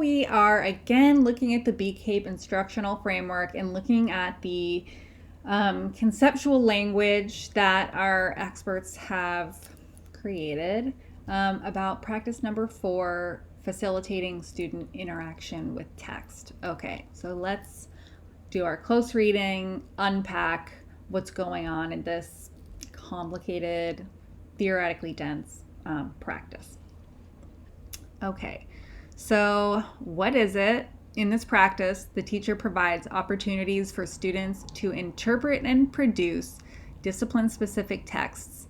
we are again looking at the BCAIP instructional framework and looking at the conceptual language that our experts have created about practice number 4, facilitating student interaction with text. Okay, so let's do our close reading, unpack what's going on in this complicated, theoretically dense practice. Okay, so what is it? In this practice, the teacher provides opportunities for students to interpret and produce discipline-specific texts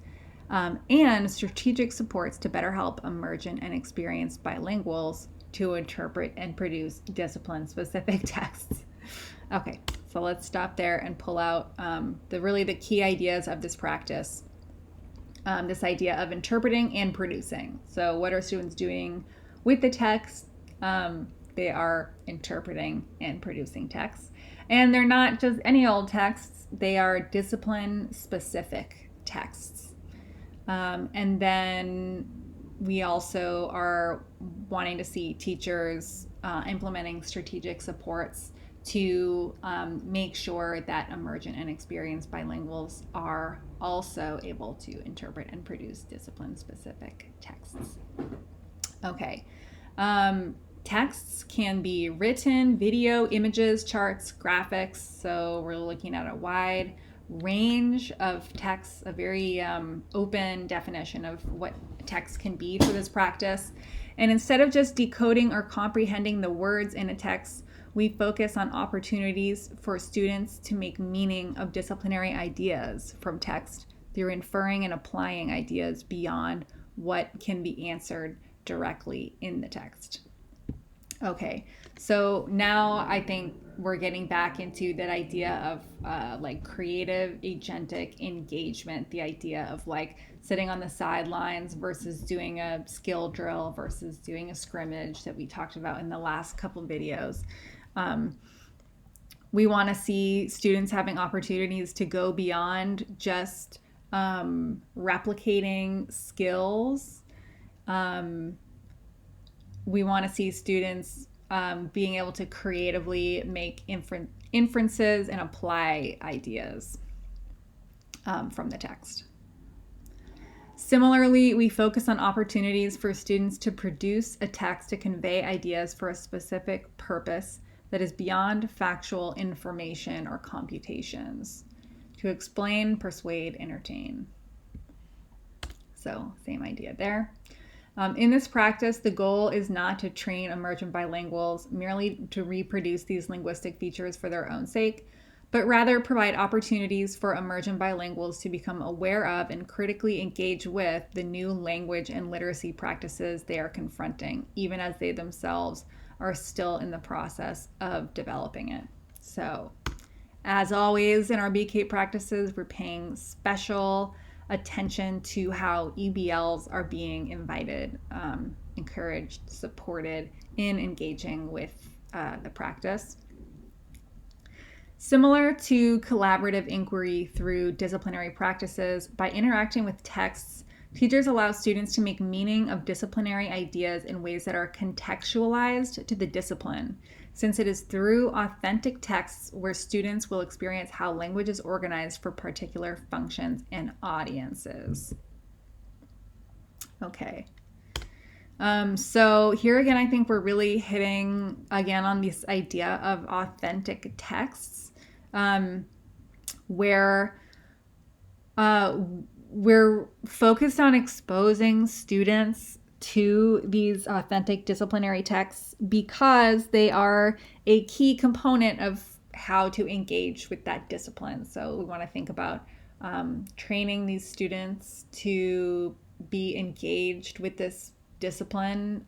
and strategic supports to better help emergent and experienced bilinguals to interpret and produce discipline-specific texts. Okay, so let's stop there and pull out the key ideas of this practice. This idea of interpreting and producing. So what are students doing with the text? They are interpreting and producing texts. And they're not just any old texts, they are discipline-specific texts. And then we also are wanting to see teachers implementing strategic supports to make sure that emergent and experienced bilinguals are also able to interpret and produce discipline-specific texts. Okay. Texts can be written, video, images, charts, graphics. So we're looking at a wide range of texts, a very open definition of what text can be for this practice. And instead of just decoding or comprehending the words in a text, we focus on opportunities for students to make meaning of disciplinary ideas from text through inferring and applying ideas beyond what can be answered directly in the text. Okay, so now I think we're getting back into that idea of creative agentic engagement, the idea of like sitting on the sidelines versus doing a skill drill versus doing a scrimmage that we talked about in the last couple videos. We want to see students having opportunities to go beyond just replicating skills. We want to see students being able to creatively make inferences and apply ideas from the text. Similarly, we focus on opportunities for students to produce a text to convey ideas for a specific purpose that is beyond factual information or computations, to explain, persuade, entertain. So, same idea there. In this practice, the goal is not to train emergent bilinguals merely to reproduce these linguistic features for their own sake, but rather provide opportunities for emergent bilinguals to become aware of and critically engage with the new language and literacy practices they are confronting, even as they themselves are still in the process of developing it. So, as always in our BCAIP practices, we're paying special attention to how EBLs are being invited, encouraged, supported in engaging with the practice. Similar to collaborative inquiry through disciplinary practices, by interacting with texts, teachers allow students to make meaning of disciplinary ideas in ways that are contextualized to the discipline, since it is through authentic texts where students will experience how language is organized for particular functions and audiences. Okay. So here again, I think we're really hitting again on this idea of authentic texts, where we're focused on exposing students to these authentic disciplinary texts because they are a key component of how to engage with that discipline. So we want to think about training these students to be engaged with this discipline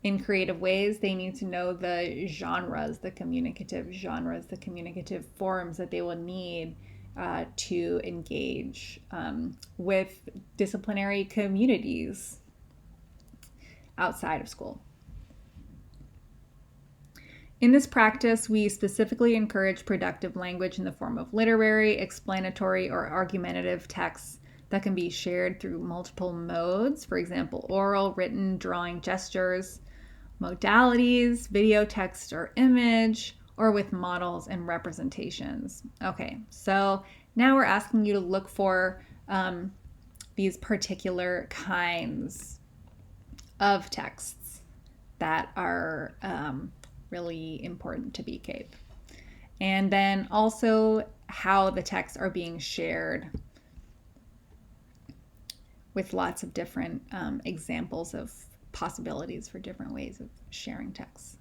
in creative ways. They need to know the genres, the communicative forms that they will need to engage with disciplinary communities outside of school. In this practice, we specifically encourage productive language in the form of literary, explanatory, or argumentative texts that can be shared through multiple modes, for example, oral, written, drawing, gestures, modalities, video, text, or image, or with models and representations. Okay, so now we're asking you to look for these particular kinds of texts that are really important to BCAIP. And then also how the texts are being shared with lots of different examples of possibilities for different ways of sharing texts.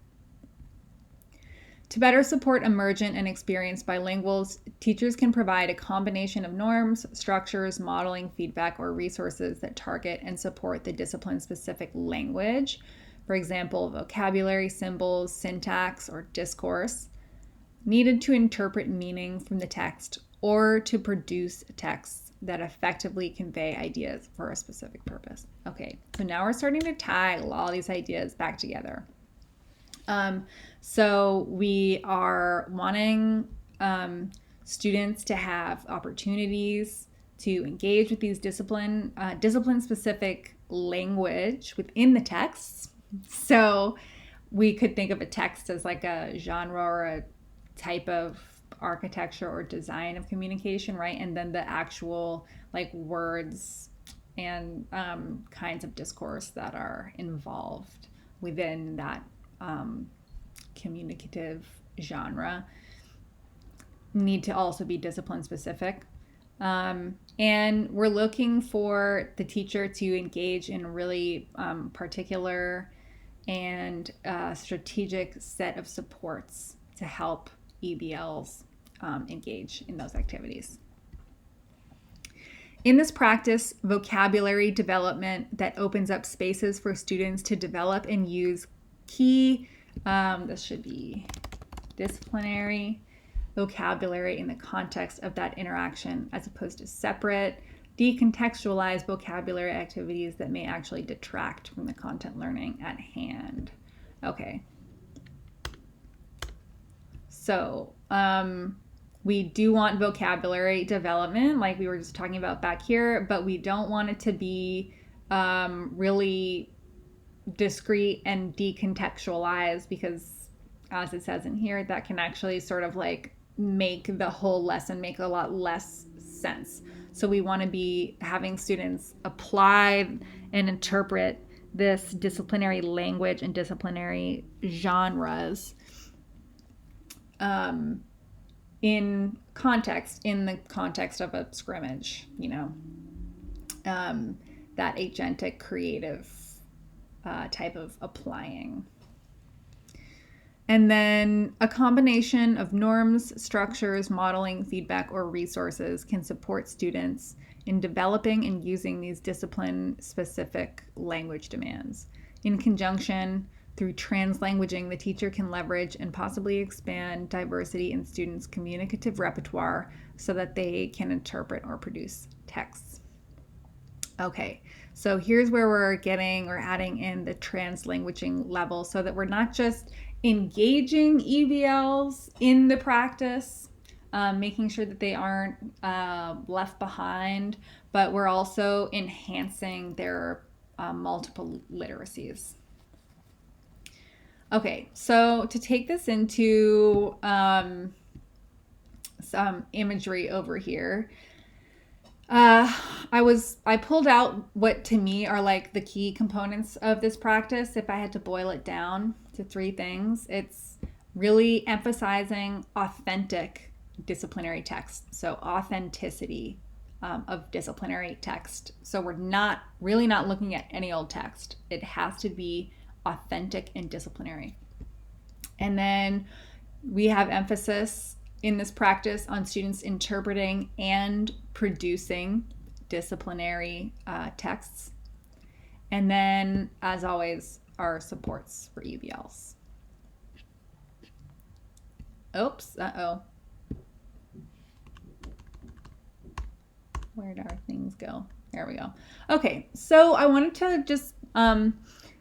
To better support emergent and experienced bilinguals, teachers can provide a combination of norms, structures, modeling, feedback, or resources that target and support the discipline-specific language. For example, vocabulary, symbols, syntax, or discourse needed to interpret meaning from the text or to produce texts that effectively convey ideas for a specific purpose. Okay, so now we're starting to tie all these ideas back together. So we are wanting students to have opportunities to engage with these discipline-specific language within the texts. So we could think of a text as like a genre or a type of architecture or design of communication, right? And then the actual like words and kinds of discourse that are involved within that communicative genre need to also be discipline specific. And we're looking for the teacher to engage in a really particular and strategic set of supports to help EBLs engage in those activities. In this practice, vocabulary development that opens up spaces for students to develop and use key, this should be disciplinary vocabulary in the context of that interaction, as opposed to separate, decontextualized vocabulary activities that may actually detract from the content learning at hand. Okay. So, we do want vocabulary development, like we were just talking about back here, but we don't want it to be really discrete and decontextualized, because as it says in here, that can actually sort of like make the whole lesson make a lot less sense. So we want to be having students apply and interpret this disciplinary language and disciplinary genres in the context of a scrimmage, that agentic creative type of applying. And then a combination of norms, structures, modeling, feedback, or resources can support students in developing and using these discipline-specific language demands. In conjunction, through translanguaging, the teacher can leverage and possibly expand diversity in students' communicative repertoire so that they can interpret or produce texts. Okay, so here's where we're adding in the translanguaging level, so that we're not just engaging EBLs in the practice, making sure that they aren't left behind, but we're also enhancing their multiple literacies. Okay, so to take this into some imagery over here, I pulled out what to me are like the key components of this practice. If I had to boil it down to 3 things, it's really emphasizing authentic disciplinary text. So authenticity of disciplinary text. So we're not looking at any old text. It has to be authentic and disciplinary. And then we have emphasis in this practice on students interpreting and producing disciplinary texts. And then, as always, our supports for EBLs. Oops, where did our things go? There we go. Okay, so I wanted to just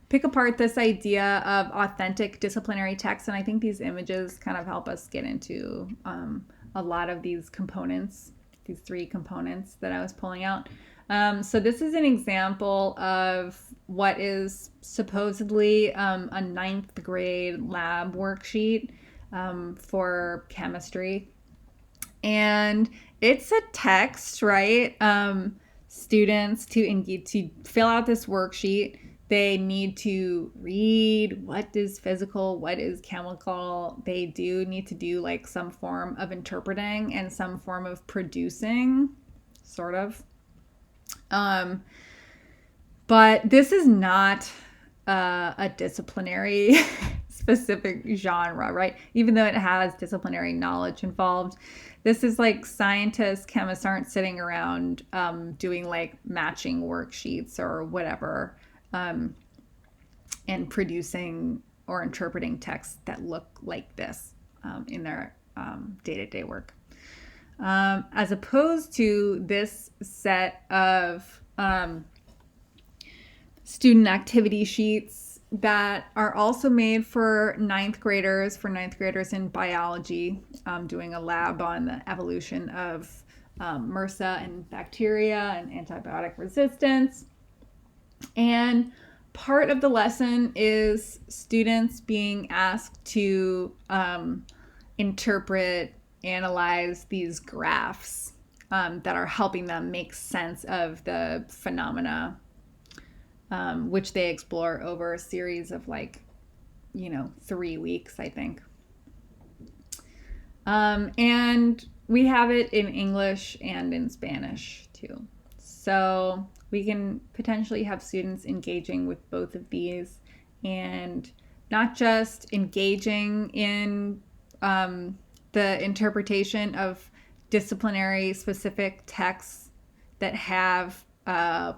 pick apart this idea of authentic disciplinary text, and I think these images kind of help us get into a lot of these components, these 3 components that I was pulling out. So this is an example of what is supposedly a ninth grade lab worksheet for chemistry. And it's a text, right? Students to fill out this worksheet, they need to read what is physical, what is chemical. They do need to do like some form of interpreting and some form of producing, sort of. But this is not a disciplinary specific genre, right? Even though it has disciplinary knowledge involved. This is like scientists, chemists aren't sitting around doing like matching worksheets or whatever and producing or interpreting texts that look like this in their day-to-day work. As opposed to this set of student activity sheets that are also made for ninth graders in biology, doing a lab on the evolution of MRSA and bacteria and antibiotic resistance. And part of the lesson is students being asked to interpret, analyze these graphs that are helping them make sense of the phenomena, which they explore over a series of 3 weeks, I think. And we have it in English and in Spanish too. So we can potentially have students engaging with both of these and not just engaging in the interpretation of disciplinary specific texts that have a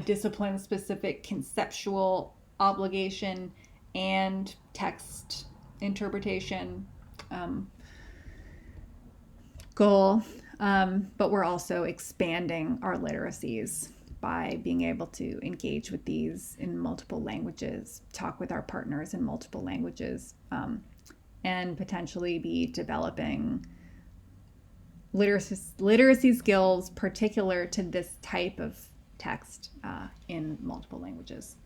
discipline specific conceptual obligation and text interpretation goal, but we're also expanding our literacies by being able to engage with these in multiple languages, talk with our partners in multiple languages, and potentially be developing literacy skills particular to this type of text in multiple languages.